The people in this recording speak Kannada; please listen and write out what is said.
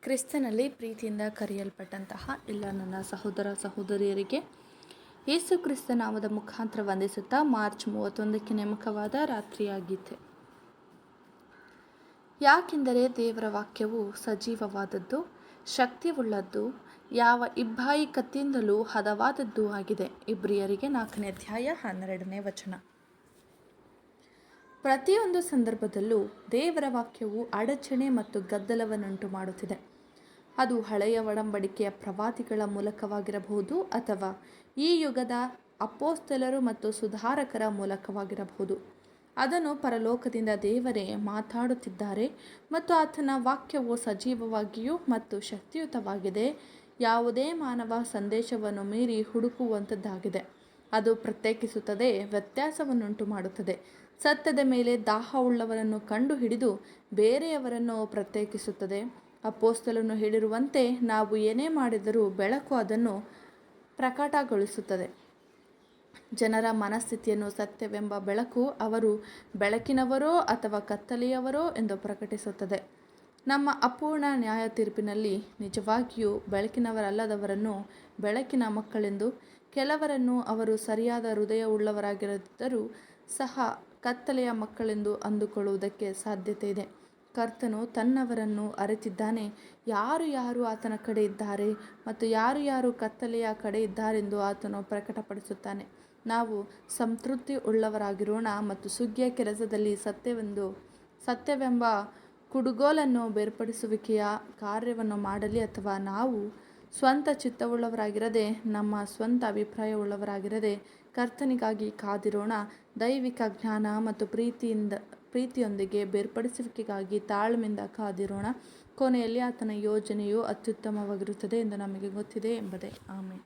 ಕ್ರಿಸ್ತನಲ್ಲಿ ಪ್ರೀತಿಯಿಂದ ಕರೆಯಲ್ಪಟ್ಟಂತಹ ಎಲ್ಲ ನನ್ನ ಸಹೋದರ ಸಹೋದರಿಯರಿಗೆ ಯೇಸು ಕ್ರಿಸ್ತ ನಾಮದ ಮುಖಾಂತರ ವಂದಿಸುತ್ತಾ ಮಾರ್ಚ್ 31ಕ್ಕೆ ನೇಮಕವಾದ ರಾತ್ರಿಯಾಗಿದೆ. ಯಾಕೆಂದರೆ ದೇವರ ವಾಕ್ಯವು ಸಜೀವವಾದದ್ದು, ಶಕ್ತಿಯುಳ್ಳದ್ದು, ಯಾವ ಇಬ್ಬಾಯಿ ಕತ್ತಿಯಿಂದಲೂ ಹದವಾದದ್ದು ಆಗಿದೆ. ಇಬ್ರಿಯರಿಗೆ 4ನೇ ಅಧ್ಯಾಯ 12ನೇ ವಚನ. ಪ್ರತಿಯೊಂದು ಸಂದರ್ಭದಲ್ಲೂ ದೇವರ ವಾಕ್ಯವು ಅಡಚಣೆ ಮತ್ತು ಗದ್ದಲವನ್ನುಂಟು ಮಾಡುತ್ತಿದೆ. ಅದು ಹಳೆಯ ಒಡಂಬಡಿಕೆಯ ಪ್ರವಾದಿಗಳ ಮೂಲಕವಾಗಿರಬಹುದು ಅಥವಾ ಈ ಯುಗದ ಅಪೊಸ್ತಲರು ಮತ್ತು ಸುಧಾರಕರ ಮೂಲಕವಾಗಿರಬಹುದು. ಅದನ್ನು ಪರಲೋಕದಿಂದ ದೇವರೇ ಮಾತಾಡುತ್ತಿದ್ದಾರೆ ಮತ್ತು ಆತನ ವಾಕ್ಯವು ಸಜೀವವಾಗಿಯೂ ಮತ್ತು ಶಕ್ತಿಯುತವಾಗಿದೆ. ಯಾವುದೇ ಮಾನವ ಸಂದೇಶವನ್ನು ಮೀರಿ ಹುಡುಕುವಂಥದ್ದಾಗಿದೆ. ಅದು ಪ್ರತ್ಯೇಕಿಸುತ್ತದೆ, ವ್ಯತ್ಯಾಸವನ್ನುಂಟು ಮಾಡುತ್ತದೆ, ಸತ್ಯದ ಮೇಲೆ ದಾಹವುಳ್ಳವರನ್ನು ಕಂಡುಹಿಡಿದು ಬೇರೆಯವರನ್ನು ಪ್ರತ್ಯೇಕಿಸುತ್ತದೆ. ಅಪೊಸ್ತಲನು ಹೇಳಿರುವಂತೆ ನಾವು ಏನೇ ಮಾಡಿದರೂ ಬೆಳಕು ಅದನ್ನು ಪ್ರಕಟಗೊಳಿಸುತ್ತದೆ. ಜನರ ಮನಸ್ಥಿತಿಯನ್ನು ಸತ್ಯವೆಂಬ ಬೆಳಕು ಅವರು ಬೆಳಕಿನವರೋ ಅಥವಾ ಕತ್ತಲೆಯವರೋ ಎಂದು ಪ್ರಕಟಿಸುತ್ತದೆ. ನಮ್ಮ ಅಪೂರ್ಣ ನ್ಯಾಯ ತೀರ್ಪಿನಲ್ಲಿ ನಿಜವಾಗಿಯೂ ಬೆಳಕಿನವರಲ್ಲದವರನ್ನು ಬೆಳಕಿನ ಮಕ್ಕಳೆಂದು, ಕೆಲವರನ್ನು ಅವರು ಸರಿಯಾದ ಹೃದಯವುಳ್ಳವರಾಗಿದ್ದರೂ ಸಹ ಕತ್ತಲೆಯ ಮಕ್ಕಳೆಂದು ಅಂದುಕೊಳ್ಳುವುದಕ್ಕೆ ಸಾಧ್ಯತೆ ಇದೆ. ಕರ್ತನು ತನ್ನವರನ್ನು ಅರಿತಿದ್ದಾನೆ. ಯಾರು ಯಾರು ಆತನ ಕಡೆ ಇದ್ದಾರೆ ಮತ್ತು ಯಾರು ಯಾರು ಕತ್ತಲೆಯ ಕಡೆ ಇದ್ದಾರೆಂದು ಆತನು ಪ್ರಕಟಪಡಿಸುತ್ತಾನೆ. ನಾವು ಸಂತೃಪ್ತಿ ಉಳ್ಳವರಾಗಿರೋಣ ಮತ್ತು ಸುಗ್ಗಿಯ ಕೆಲಸದಲ್ಲಿ ಸತ್ಯವೆಂಬ ಕುಡುಗೋಲನ್ನು ಬೇರ್ಪಡಿಸುವಿಕೆಯ ಕಾರ್ಯವನ್ನು ಮಾಡಲಿ, ಅಥವಾ ನಾವು ಸ್ವಂತ ಚಿತ್ತವುಳ್ಳವರಾಗಿರದೆ ನಮ್ಮ ಸ್ವಂತ ಅಭಿಪ್ರಾಯವುಳ್ಳವರಾಗಿರದೆ ಕರ್ತನಿಗಾಗಿ ಕಾದಿರೋಣ. ದೈವಿಕ ಜ್ಞಾನ ಮತ್ತು ಪ್ರೀತಿಯೊಂದಿಗೆ ಬೇರ್ಪಡಿಸುವಿಕೆಗಾಗಿ ತಾಳ್ಮೆಯಿಂದ ಕಾದಿರೋಣ. ಕೊನೆಯಲ್ಲಿ ಆತನ ಯೋಜನೆಯು ಅತ್ಯುತ್ತಮವಾಗಿರುತ್ತದೆ ಎಂದು ನಮಗೆ ಗೊತ್ತಿದೆ ಎಂಬುದೇ. ಆಮೆನ್.